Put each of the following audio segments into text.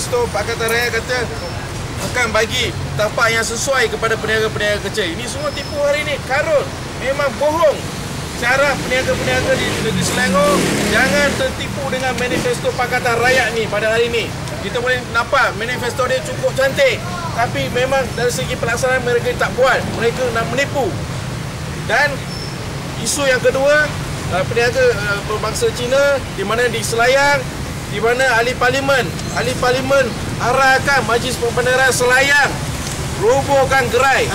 manifesto Pakatan Rakyat kata akan bagi tapak yang sesuai kepada peniaga-peniaga kecil. Ini semua tipu hari ini, karut. Memang bohong. Cara peniaga-peniaga di negeri Selangor jangan tertipu dengan manifesto Pakatan Rakyat ni pada hari ini. Kita boleh nampak manifesto dia cukup cantik, tapi memang dari segi pelaksanaan mereka tak buat. Mereka nak menipu. Dan isu yang kedua, peniaga berbangsa Cina di mana di Selayang, di mana ahli parlimen arahkan Majlis Pembenaran Selayang robohkan gerai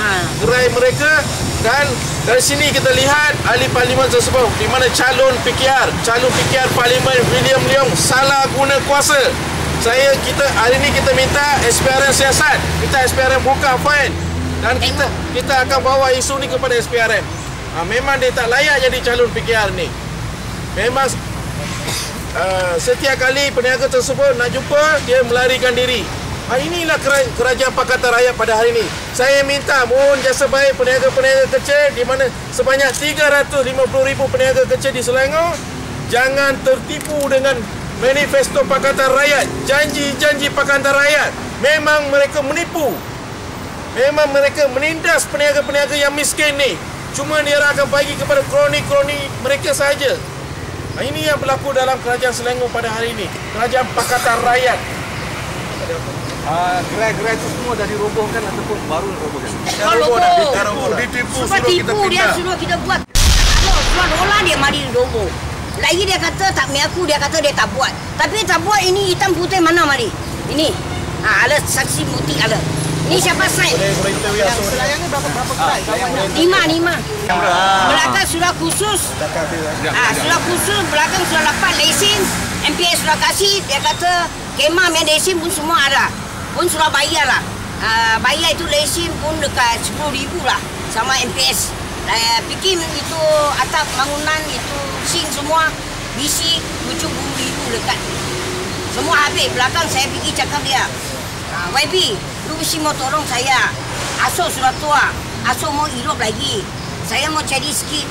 mereka. Dan dari sini kita lihat ahli parlimen tersebut di mana calon PKR parlimen William Leong salah guna kuasa. Hari ini kita minta SPRM siasat, kita SPRM buka fail, dan kita akan bawa isu ni kepada SPRM. Memang dia tak layak jadi calon PKR ni. Memang setiap kali peniaga tersebut nak jumpa, dia melarikan diri. Inilah kerajaan Pakatan Rakyat pada hari ini. Saya minta mohon jasa baik peniaga-peniaga kecil di mana sebanyak 350,000 peniaga kecil di Selangor jangan tertipu dengan manifesto Pakatan Rakyat, janji-janji Pakatan Rakyat. Memang mereka menipu. Memang mereka menindas peniaga-peniaga yang miskin ni. Cuma dia akan bagi kepada kroni-kroni mereka saja. Ini yang berlaku dalam kerajaan Selangor pada hari ini. Kerajaan Pakatan Rakyat. Gerai-gerai itu semua dah dirobohkan ataupun baru dirobohkan? Ditipu, suruh kita pindah. Dia suruh kita buat. Kalau rola dia mari roboh. Lagi dia kata tak mengaku, dia kata dia tak buat. Tapi tak buat ini hitam putih mana mari? Ini. Ada saksi bukti ada. Ini siapa sign? Selayang ni berapa gerai? 5. Belakang sudah khusus. Sudah khusus, belakang sudah dapat lesen. MPS sudah kasih, dia kata kemah main lesen pun semua ada. Pun sudah bayar lah. Bayar itu lesen pun dekat 10,000 lah sama MPS. Fikir itu atap bangunan itu sing semua bisi 70,000 dekat. Semua habis. Belakang saya pergi cakap dia, YB, lu mesti mau tolong saya. Aso sudah tua, Aso mau hidup lagi. Saya mau cari sikit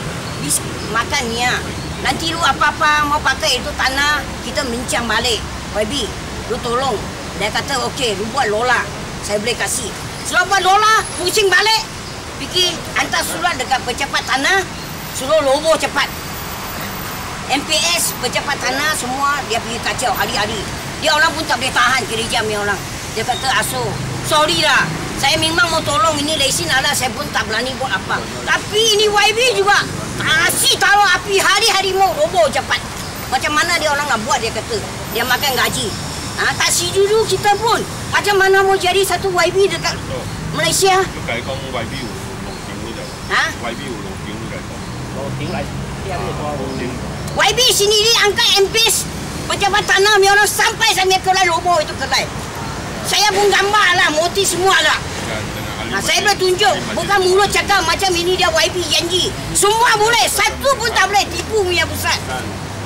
makannya. Nanti lu apa-apa mau pakai itu tanah, kita bincang balik. YB, lu tolong. Dia kata, okey, lu buat lola. Saya boleh kasih. Suruh buat lola, pusing balik. Fikir, hantar surat dekat pejabat tanah, suruh lobo cepat. MPS, pejabat tanah, semua dia pergi kacau hari-hari. Dia orang pun tak boleh tahan kerja dia orang. Dia kata, Aso, sorry lah. Saya memang mau tolong, ini lesen ada, saya pun tak berani buat apa. Tapi ini YB juga. Kasih taruh api hari-hari mau roboh cepat. Macam mana dia orang nak buat, dia kata. Dia makan gaji. Tak setuju kita pun. Macam mana mau jadi satu YB dekat Malaysia? YB sendiri angkat MPS pejabat tanah dia orang sampai kedai roboh itu kedai. Saya pun gambar lah, motif semua lah. Saya boleh tunjuk, bukan mulut cakap macam ini dia YB janji. Semua boleh, satu pun tak boleh tipu punya pusat.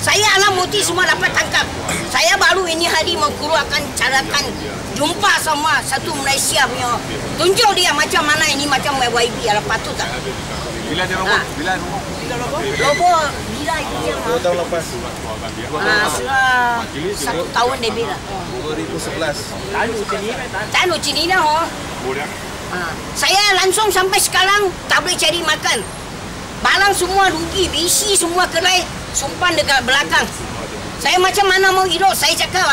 Saya alam motif semua dapat tangkap. Saya baru ini hari mau keluarkan carakan jumpa sama satu Malaysia punya. Tunjuk dia macam mana ini macam YB ala patut tak? Bila dia roboh? Roboh bila itu dia? 2 tahun lepas. Sudah 1 tahun lebih lah. 2011. Tak nak sini dah. Saya langsung sampai sekarang tak boleh cari makan. Barang semua rugi, bisi semua kedai. Sumpan dekat belakang. Saya macam mana mau hidup? Saya cakap,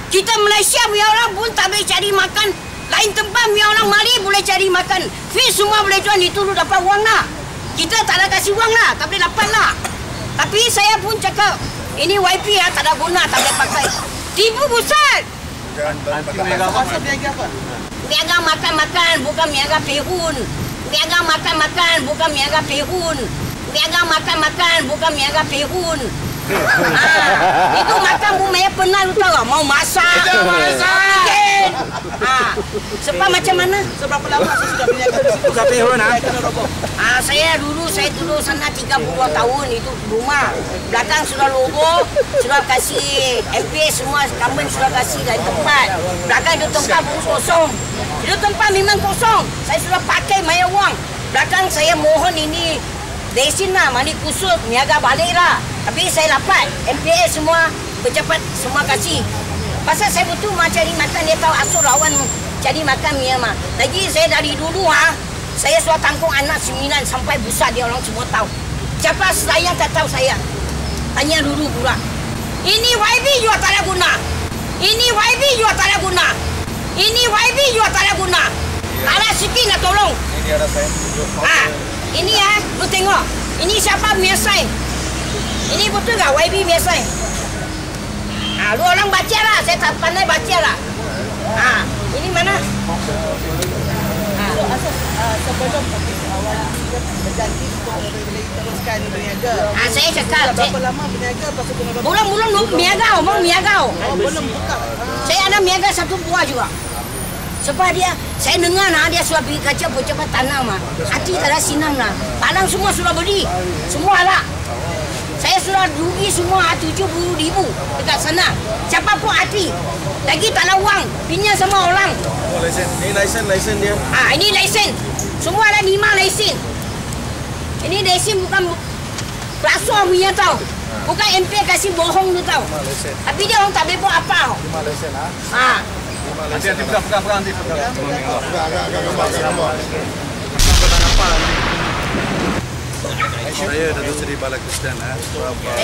kita Malaysia punya orang pun tak boleh cari makan. Lain tempat punya orang mari boleh cari makan. Fish semua boleh jual, itu lu dapat wang lah. Kita tak ada kasih wang lah, tak boleh dapat lah. Tapi saya pun cakap, ini YP tak ada guna, tak boleh pakai. Tipu pusat. Niaga makan-makan, bukan niaga pehun. Niaga makan-makan, bukan niaga pehun. Niaga makan-makan, bukan niaga pehun. Itu makan bumaya pernah lu tahu mau masak. Sebab macam mana? Seberapa lama saya sudah berniaga di situ? Bukan pehun Saya dulu sana 32 tahun itu rumah. Belakang sudah logo, sudah kasih MPS semua, kamen sudah kasih dari tempat. Belakang itu tempat pun kosong. Itu tempat memang kosong. Saya sudah pakai maya wang. Belakang saya mohon ini desin lah, mandi kusut, niaga balik lah. Tapi saya dapat MPS semua, pejabat semua kasih. Pasal saya betul mau cari makan, dia tahu asal lawan cari makan Myanmar. Lagi saya dari dulu saya sudah tanggung anak 9 sampai besar, dia orang semua tahu. Siapa sayang tak tahu saya. Tanya dulu pula. Ini YB juga tak ada guna. Ini YB juga tak ada guna. Ini YB juga tak ada guna. Ada sikit nak tolong. Ini ada saya tunjuk. Ini lu tengok. Ini siapa Miasai? Ini betul tak YB Miasai? Lu orang baca lah. Saya tak pandai baca lah. Ini mana? Sebelum awal berjanji untuk teruskan berniaga. Saya cakap. Berapa lama berniaga? Bulan-bulan miagau, mau miagau. Belum buka. Saya ada miaga 1 buah juga. Sebab saya dengar dia sudah pergi kerja pejabat tanah hati tak ada sinang Padang semua sudah beli. Semua ada. Saya sudah rugi semua 70,000 dekat sana. Siapa pun hati. Lagi tak ada wang. Pinjam sama orang. Oh, lesen. Ini lesen dia. Ini lesen. Semua ada 5 lesen. Ini lesen bukan pelasuh punya tau. Bukan MP kasih bohong tu tau. Tapi dia orang tak boleh buat apa. 5 lesen Nanti pegang nanti pegang. Agak gambar. Saya Datuk Seri Balakrishnan.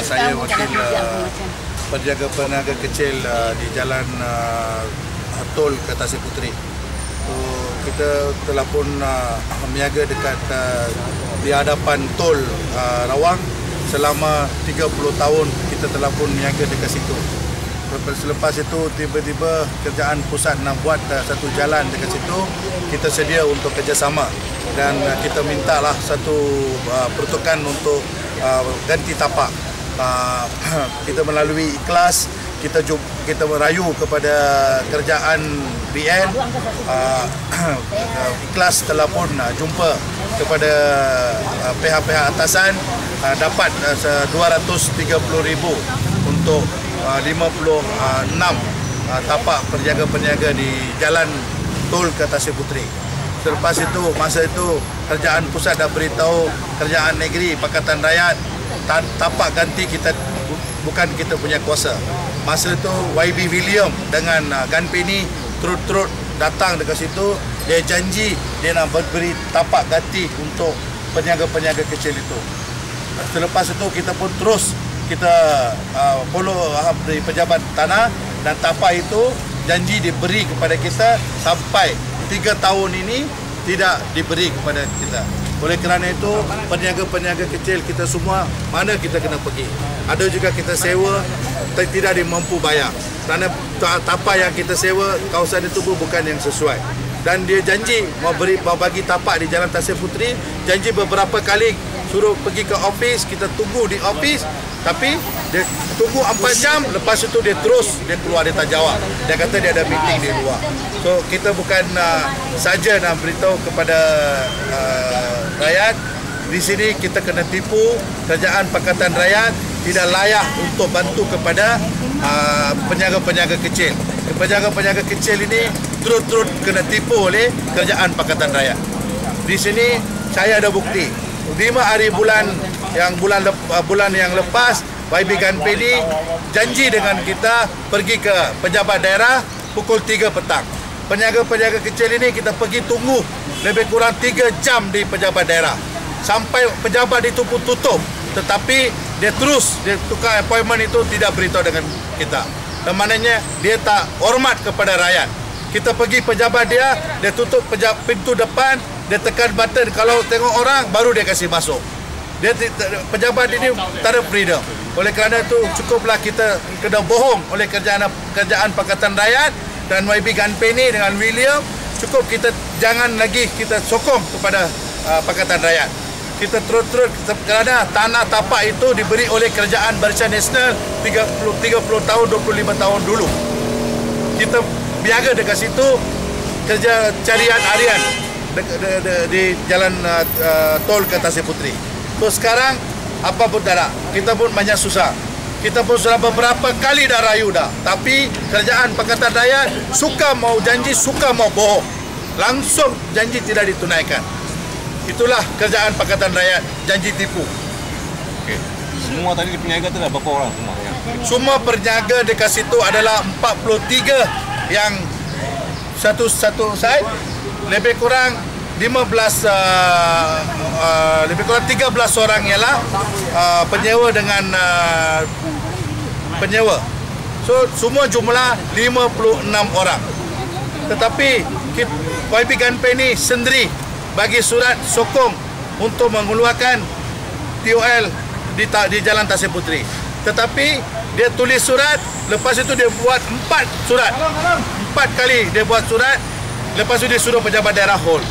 Saya wakil penjaga-peniaga kecil di Jalan Tol Kertasih Puteri. Kita telah pun berniaga dekat di hadapan tol Rawang selama 30 tahun. Kita telah pun berniaga dekat situ. Selepas itu tiba-tiba kerajaan pusat nak buat satu jalan dekat situ, kita sedia untuk kerjasama dan kita mintalah satu peruntukan untuk ganti tapak. Kita melalui ikhlas, kita merayu kepada kerajaan BN. Ikhlas telah pun jumpa kepada pihak-pihak atasan, dapat 230,000 untuk 56 tapak peniaga-peniaga di Jalan Tol Kertasih Puteri. Selepas itu, masa itu kerajaan pusat dah beritahu kerajaan negeri Pakatan Rakyat tapak ganti kita bukan kita punya kuasa. Masa itu YB William dengan Gan Peeny terus datang dekat situ, dia janji dia nak beri tapak ganti untuk peniaga-peniaga kecil itu. Selepas itu kita pun terus kita follow dari pejabat tanah dan tapak itu janji diberi kepada kita sampai 3 tahun ini tidak diberi kepada kita. Oleh kerana itu peniaga-peniaga kecil kita semua mana kita kena pergi. Ada juga kita sewa tidak mampu bayar. Kerana tapak yang kita sewa kawasan itu pun bukan yang sesuai. Dan dia janji mau bagi tapak di Jalan Tasih Puteri, janji beberapa kali suruh pergi ke office, kita tunggu di office, tapi dia tunggu 4 jam, lepas itu dia keluar, dia tak jawab. Dia kata dia ada meeting di luar. So kita bukan saja nak beritahu kepada rakyat, di sini kita kena tipu. Kerajaan Pakatan Rakyat tidak layak untuk bantu kepada peniaga-peniaga kecil. Peniaga-peniaga kecil ini terus kena tipu oleh Kerajaan Pakatan Rakyat. Di sini saya ada bukti. 5 hari bulan yang lepas, YB Gan Peeny janji dengan kita pergi ke pejabat daerah pukul 3 petang. Peniaga-peniaga kecil ini kita pergi tunggu lebih kurang 3 jam di pejabat daerah. Sampai pejabat itu pun tutup. Tetapi dia tukar appointment itu tidak beritahu dengan kita. Dan maknanya dia tak hormat kepada rakyat. Kita pergi pejabat dia tutup pintu depan, dia tekan button, kalau tengok orang baru dia kasih masuk. Pejabat ini tak ada freedom. Oleh kerana itu cukuplah kita kena bohong oleh kerajaan Pakatan Rakyat dan YB Gan Peeny dengan William. Cukup kita jangan lagi kita sokong kepada Pakatan Rakyat. Kita terus kerana tanah tapak itu diberi oleh Kerajaan Barisan Nasional 30 tahun 25 tahun dulu. Kita biaga dekat situ kerja carian harian di Jalan Tol Kertasih Puteri. So sekarang apa pun tak ada. Kita pun banyak susah. Kita pun sudah beberapa kali dah rayu dah. Tapi Kerajaan Pakatan Rakyat suka mau janji, suka mau bohong. Langsung janji tidak ditunaikan. Itulah Kerajaan Pakatan Rakyat, janji tipu. Semua tadi di peniaga tu dah berapa orang semua? semua perniaga dekat situ adalah 43 yang satu side, lebih kurang 15 lebih kurang 13 orang ialah penyewa dengan penyewa. So semua jumlah 56 orang. Tetapi YB Ganpe ni sendiri bagi surat sokong untuk mengeluarkan TOL di Jalan Tasik Puteri. Tetapi dia tulis surat, lepas itu dia buat 4 surat. 4 kali dia buat surat, lepas itu dia suruh pejabat daerah hold.